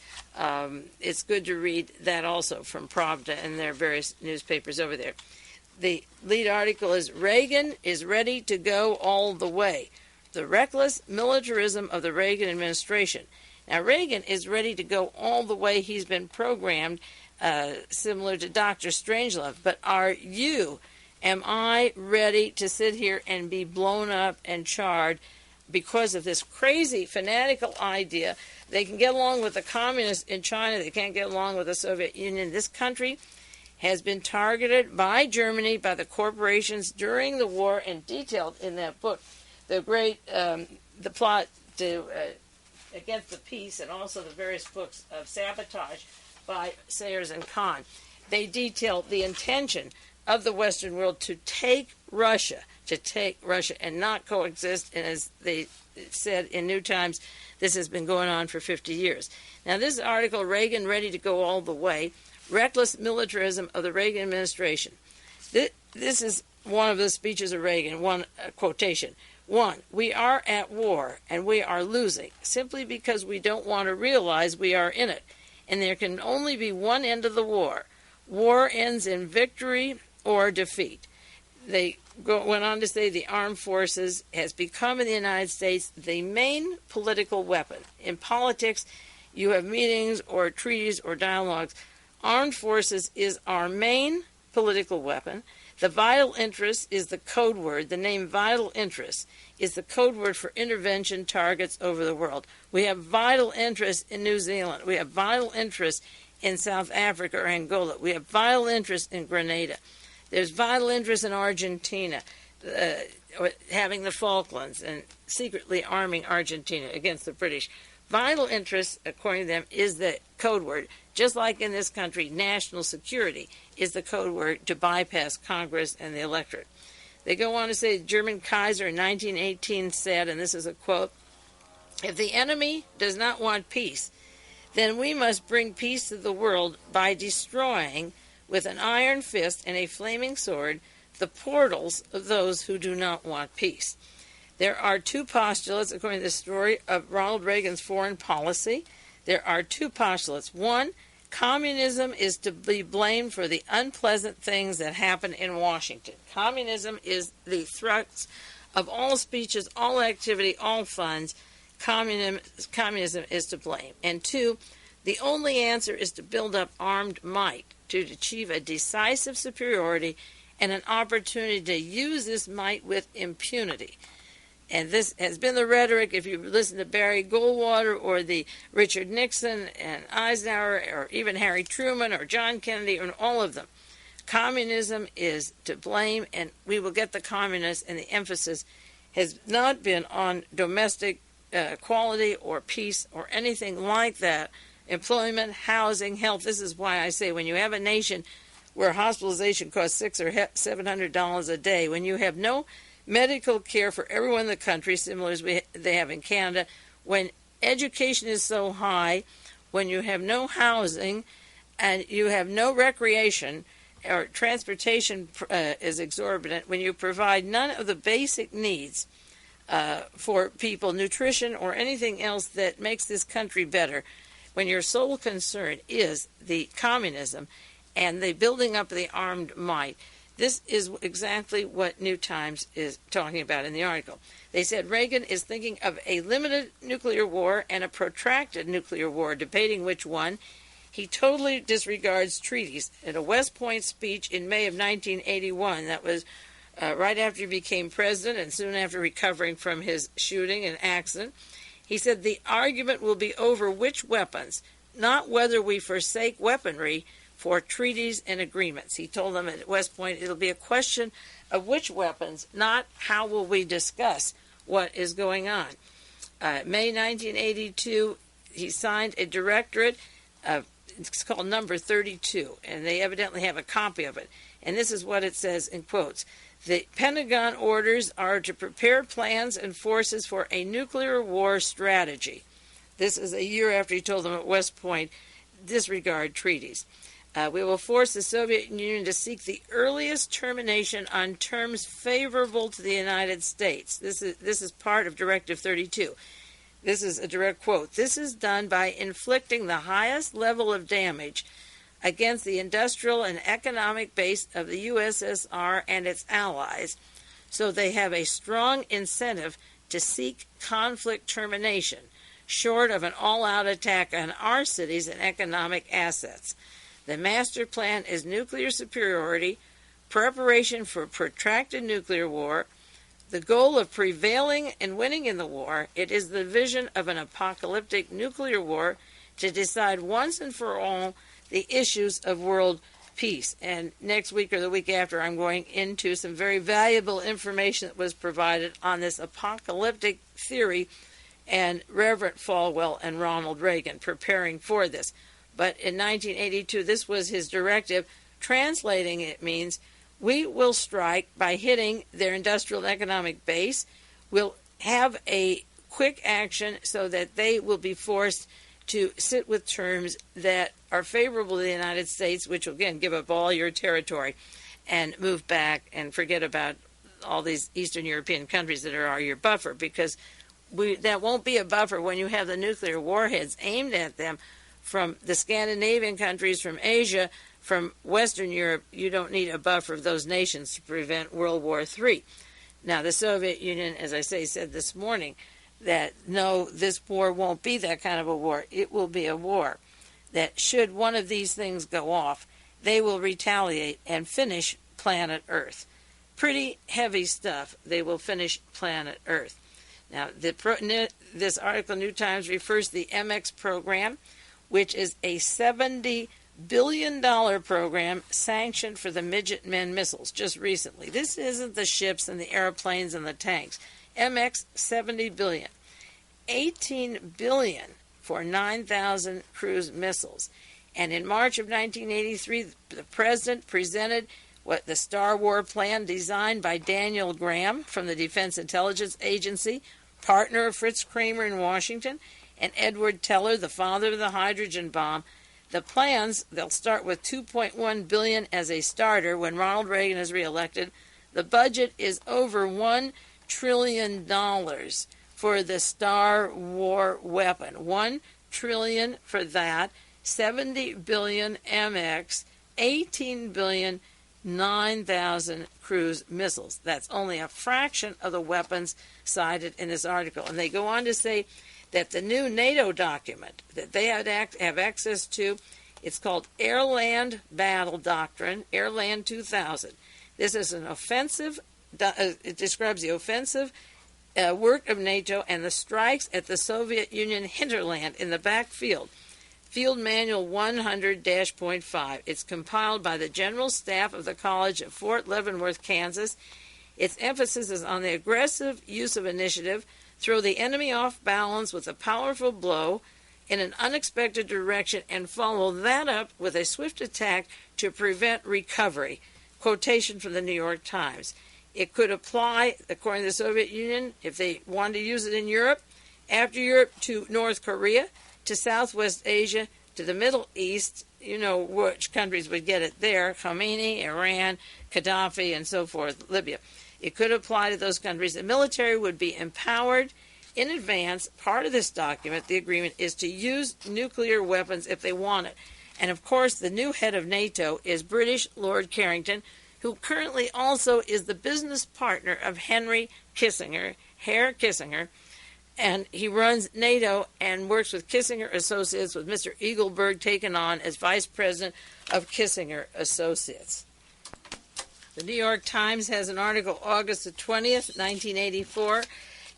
it's good to read that also from Pravda and their various newspapers over there. The lead article is, Reagan is ready to go all the way. The reckless militarism of the Reagan administration. Now, Reagan is ready to go all the way. He's been programmed similar to Dr. Strangelove. But am I ready to sit here and be blown up and charred because of this crazy, fanatical idea? They can get along with the communists in China. They can't get along with the Soviet Union. This country has been targeted by Germany, by the corporations during the war, and detailed in that book, the great, the plot to against the peace, and also the various books of sabotage by Sayers and Kahn. They detail the intention of the Western world to take Russia and not coexist. And as they said in New Times, this has been going on for 50 years. Now, this article, Reagan ready to go all the way, reckless militarism of the Reagan administration. This is one of the speeches of Reagan, one quotation. 1, we are at war, and we are losing, simply because we don't want to realize we are in it. And there can only be one end of the war. War ends in victory or defeat. They went on to say the armed forces has become in the United States the main political weapon. In politics, you have meetings or treaties or dialogues. Armed forces is our main political weapon. The vital interest is the code word. The name vital interest is the code word for intervention targets over the world. We have vital interest in New Zealand. We have vital interest in South Africa or Angola. We have vital interest in Grenada. There's vital interest in Argentina, having the Falklands and secretly arming Argentina against the British. Vital interest, according to them, is the code word. Just like in this country, national security is the code word to bypass Congress and the electorate. They go on to say German Kaiser in 1918 said, and this is a quote, if the enemy does not want peace, then we must bring peace to the world by destroying, with an iron fist and a flaming sword, the portals of those who do not want peace. There are two postulates, according to the story of Ronald Reagan's foreign policy. There are two postulates. 1, communism is to be blamed for the unpleasant things that happen in Washington. Communism is the thrust of all speeches, all activity, all funds. Communism is to blame. And 2, the only answer is to build up armed might to achieve a decisive superiority and an opportunity to use this might with impunity. And this has been the rhetoric, if you listen to Barry Goldwater or the Richard Nixon and Eisenhower or even Harry Truman or John Kennedy and all of them. Communism is to blame, and we will get the communists, and the emphasis has not been on domestic equality or peace or anything like that. Employment, housing, health. This is why I say when you have a nation where hospitalization costs $600 or $700 a day, when you have no medical care for everyone in the country, similar as they have in Canada, when education is so high, when you have no housing and you have no recreation or transportation is exorbitant, when you provide none of the basic needs for people, nutrition or anything else that makes this country better, when your sole concern is the communism and the building up of the armed might. This is exactly what New Times is talking about in the article. They said Reagan is thinking of a limited nuclear war and a protracted nuclear war, debating which one. He totally disregards treaties. In a West Point speech in May of 1981, that was right after he became president and soon after recovering from his shooting and accident, he said the argument will be over which weapons, not whether we forsake weaponry for treaties and agreements. He told them at West Point it'll be a question of which weapons, not how will we discuss what is going on. May 1982, he signed a directorate of it's called number 32, and they evidently have a copy of it. And this is what it says in quotes. The Pentagon orders are to prepare plans and forces for a nuclear war strategy. This is a year after he told them at West Point, disregard treaties. We will force the Soviet Union to seek the earliest termination on terms favorable to the United States. This is part of Directive 32. This is a direct quote. This is done by inflicting the highest level of damage against the industrial and economic base of the USSR and its allies, so they have a strong incentive to seek conflict termination, short of an all-out attack on our cities and economic assets. The master plan is nuclear superiority, preparation for protracted nuclear war, the goal of prevailing and winning in the war. It is the vision of an apocalyptic nuclear war to decide once and for all the issues of world peace. And next week or the week after, I'm going into some very valuable information that was provided on this apocalyptic theory and Reverend Falwell and Ronald Reagan preparing for this. But in 1982, this was his directive. Translating it means we will strike by hitting their industrial and economic base. We'll have a quick action so that they will be forced to sit with terms that are favorable to the United States, which will, again, give up all your territory and move back and forget about all these Eastern European countries that are your buffer, because that won't be a buffer when you have the nuclear warheads aimed at them from the Scandinavian countries, from Asia, from Western Europe. You don't need a buffer of those nations to prevent World War III. Now, the Soviet Union, as I say, said this morning that, no, this war won't be that kind of a war. It will be a war that, should one of these things go off, they will retaliate and finish planet Earth. Pretty heavy stuff. They will finish planet Earth. Now, this article, New Times, refers to the MX program, which is a $70 billion program sanctioned for the Midget-Men missiles just recently. This isn't the ships and the airplanes and the tanks. MX, $70 billion. $18 billion for 9,000 cruise missiles. And in March of 1983, the president presented what the Star War plan designed by Daniel Graham from the Defense Intelligence Agency, partner of Fritz Kramer in Washington, and Edward Teller, the father of the hydrogen bomb. The plans, they'll start with $2.1 billion as a starter when Ronald Reagan is reelected. The budget is over $1 trillion for the Star War weapon. $1 trillion for that, $70 billion MX, $18 billion 9,000 cruise missiles. That's only a fraction of the weapons cited in this article. And they go on to say that the new NATO document that they have access to, it's called Air-Land Battle Doctrine, Air-Land 2000. This is an offensive, it describes the offensive work of NATO and the strikes at the Soviet Union hinterland in the backfield. Field Manual 100-.5. It's compiled by the General Staff of the College at Fort Leavenworth, Kansas. Its emphasis is on the aggressive use of initiative, throw the enemy off balance with a powerful blow in an unexpected direction, and follow that up with a swift attack to prevent recovery. Quotation from the New York Times. It could apply, according to the Soviet Union, if they wanted to use it in Europe, after Europe to North Korea, to Southwest Asia, to the Middle East. You know which countries would get it there: Khomeini, Iran, Gaddafi, and so forth, Libya. It could apply to those countries. The military would be empowered in advance. Part of this document, the agreement, is to use nuclear weapons if they want it. And of course, the new head of NATO is British Lord Carrington, who currently also is the business partner of Henry Kissinger, Herr Kissinger, and he runs NATO and works with Kissinger Associates, with Mr. Eagleburg taken on as vice president of Kissinger Associates. The New York Times has an article, August the 20th, 1984,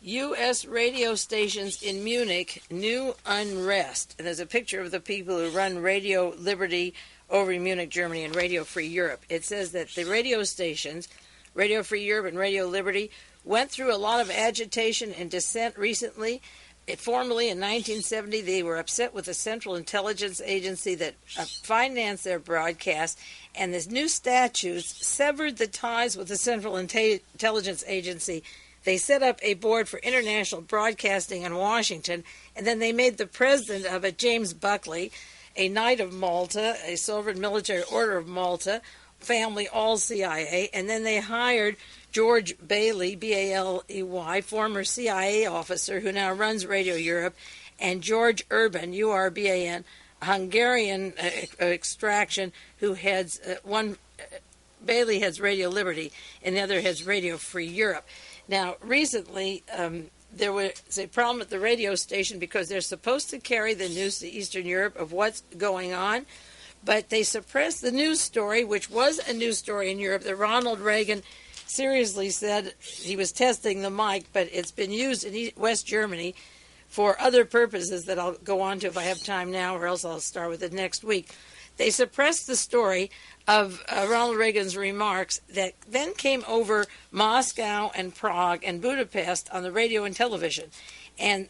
U.S. radio stations in Munich, new unrest. And there's a picture of the people who run Radio Liberty over in Munich, Germany, and Radio Free Europe. It says that the radio stations, Radio Free Europe and Radio Liberty, went through a lot of agitation and dissent recently Formerly in 1970, they were upset with the Central Intelligence Agency that financed their broadcast, and this new statutes severed the ties with the Central Intelligence Agency. They set up a board for international broadcasting in Washington, and then they made the president of it James Buckley, a Knight of Malta, a Sovereign Military Order of Malta, family all CIA, and then they hired George Bailey, B-A-L-E-Y, former CIA officer who now runs Radio Europe, and George Urban, U-R-B-A-N, Hungarian extraction, who heads Bailey heads Radio Liberty, and the other heads Radio Free Europe. Now, recently, there was a problem at the radio station because they're supposed to carry the news to Eastern Europe of what's going on, but they suppressed the news story, which was a news story in Europe that Ronald Reagan seriously said he was testing the mic, but it's been used in West Germany for other purposes that I'll go on to if I have time now, or else I'll start with it next week. They suppressed the story of Ronald Reagan's remarks that then came over Moscow and Prague and Budapest on the radio and television. And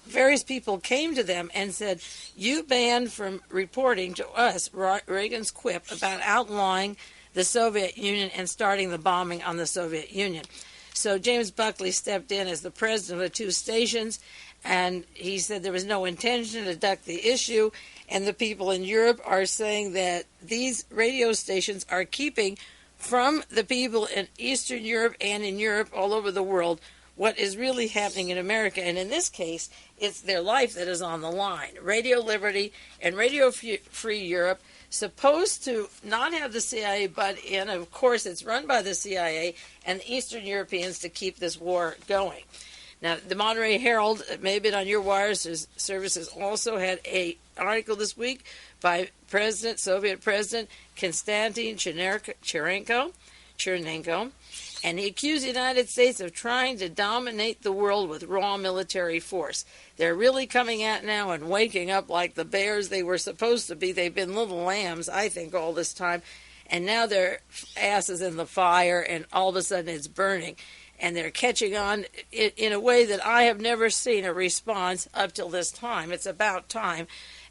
various people came to them and said, you banned from reporting to us Reagan's quip about outlawing the Soviet Union and starting the bombing on the Soviet Union. So James Buckley stepped in as the president of the two stations, and he said there was no intention to duck the issue, and the people in Europe are saying that these radio stations are keeping from the people in Eastern Europe and in Europe all over the world what is really happening in America. And in this case, it's their life that is on the line. Radio Liberty and Radio Free Europe, supposed to not have the CIA butt in. Of course, it's run by the CIA and the Eastern Europeans to keep this war going. Now, the Monterey Herald, it may have been on your wires services, also had an article this week by Soviet President Konstantin Chernenko, and he accused the United States of trying to dominate the world with raw military force. They're really coming out now and waking up like the bears they were supposed to be. They've been little lambs, I think, all this time, and now their ass is in the fire, and all of a sudden it's burning. And they're catching on in a way that I have never seen a response up till this time. It's about time.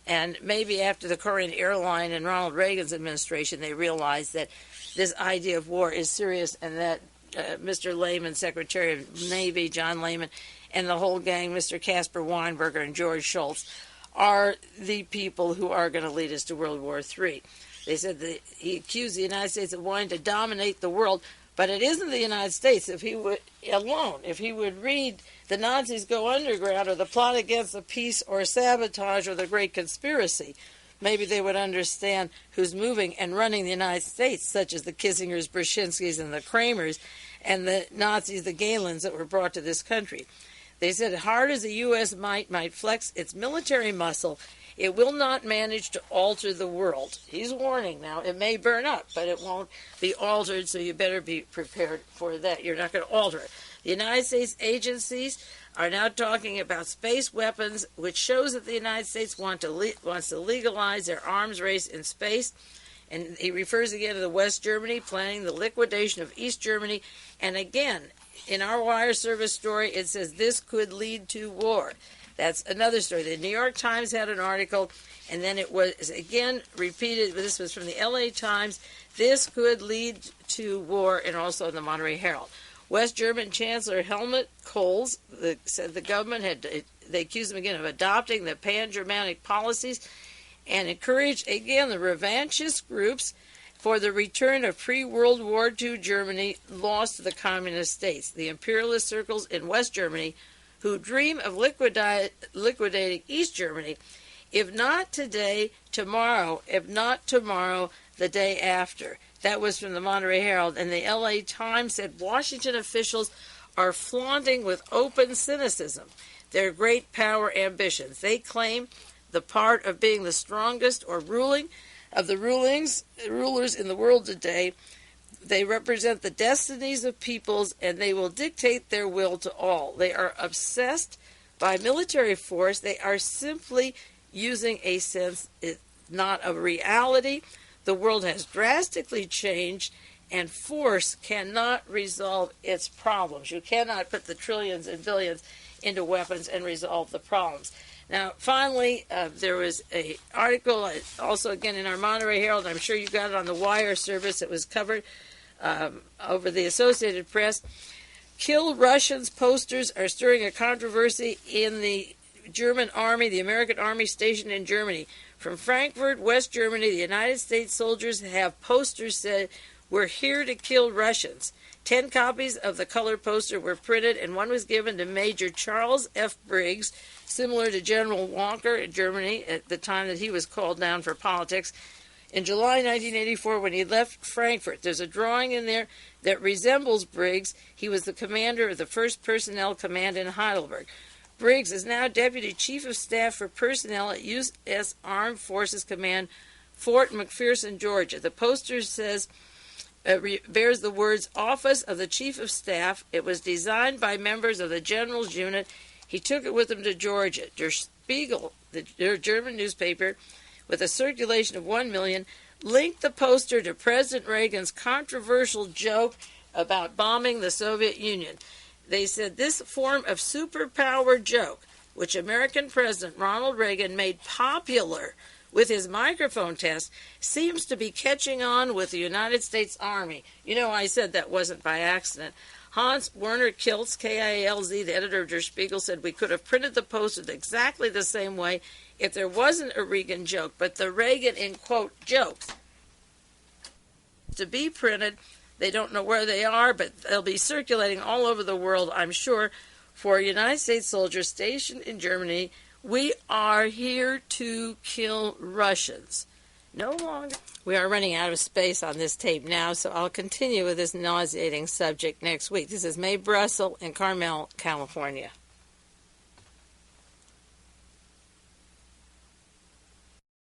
And maybe after the Korean airline and Ronald Reagan's administration, they realized that this idea of war is serious, and that Mr. Lehman, Secretary of Navy, John Lehman, and the whole gang, Mr. Caspar Weinberger and George Shultz, are the people who are going to lead us to World War III. They said that he accused the United States of wanting to dominate the world, but it isn't the United States. If he would read The Nazis Go Underground or The Plot Against the Peace or Sabotage or The Great Conspiracy, maybe they would understand who's moving and running the United States, such as the Kissingers, Brzezinskis, and the Kramers, and the Nazis, the Galens, that were brought to this country. They said, hard as the U.S. might flex its military muscle, it will not manage to alter the world. He's warning now. It may burn up, but it won't be altered, so you better be prepared for that. You're not going to alter it. The United States agencies are now talking about space weapons, which shows that the United States wants to legalize their arms race in space. And he refers again to the West Germany, planning the liquidation of East Germany. And again, in our wire service story, it says this could lead to war. That's another story. The New York Times had an article, and then it was again repeated. This was from the L.A. Times. This could lead to war, and also in the Monterey Herald. West German Chancellor Helmut Kohl said the government they accused him again of adopting the pan-Germanic policies and encouraged again the revanchist groups for the return of pre-World War II Germany lost to the communist states. The imperialist circles in West Germany who dream of liquidating East Germany, if not today, tomorrow, if not tomorrow, the day after. That was from the Monterey Herald. And the LA Times said Washington officials are flaunting with open cynicism their great power ambitions. They claim the part of being the strongest or ruling of the rulers in the world today. They represent the destinies of peoples, and they will dictate their will to all. They are obsessed by military force. They are simply using a sense, not of reality. The world has drastically changed, and force cannot resolve its problems. You cannot put the trillions and billions into weapons and resolve the problems. Now, finally, there was an article, also again in our Monterey Herald, I'm sure you got it on the Wire service, it was covered over the Associated Press. Kill Russians posters are stirring a controversy in the German army, the American army stationed in Germany. From Frankfurt, West Germany, the United States soldiers have posters said, "We're here to kill Russians." 10 copies of the color poster were printed, and one was given to Major Charles F. Briggs, similar to General Walker in Germany at the time that he was called down for politics. In July 1984, when he left Frankfurt, there's a drawing in there that resembles Briggs. He was the commander of the 1st Personnel Command in Heidelberg. Briggs is now Deputy Chief of Staff for Personnel at U.S. Armed Forces Command, Fort McPherson, Georgia. The poster says, bears the words, Office of the Chief of Staff. It was designed by members of the General's Unit. He took it with him to Georgia. Der Spiegel, the German newspaper, with a circulation of 1 million, linked the poster to President Reagan's controversial joke about bombing the Soviet Union. They said this form of superpower joke, which American President Ronald Reagan made popular with his microphone test, seems to be catching on with the United States Army. You know, I said that wasn't by accident. Hans Werner Kiltz, K-I-L-Z, the editor of Der Spiegel, said we could have printed the poster exactly the same way if there wasn't a Reagan joke, but the Reagan, in quote, jokes to be printed. They don't know where they are, but they'll be circulating all over the world, I'm sure, for United States soldiers stationed in Germany. We are here to kill Russians. No longer. We are running out of space on this tape now, so I'll continue with this nauseating subject next week. This is Mae Brussell in Carmel, California.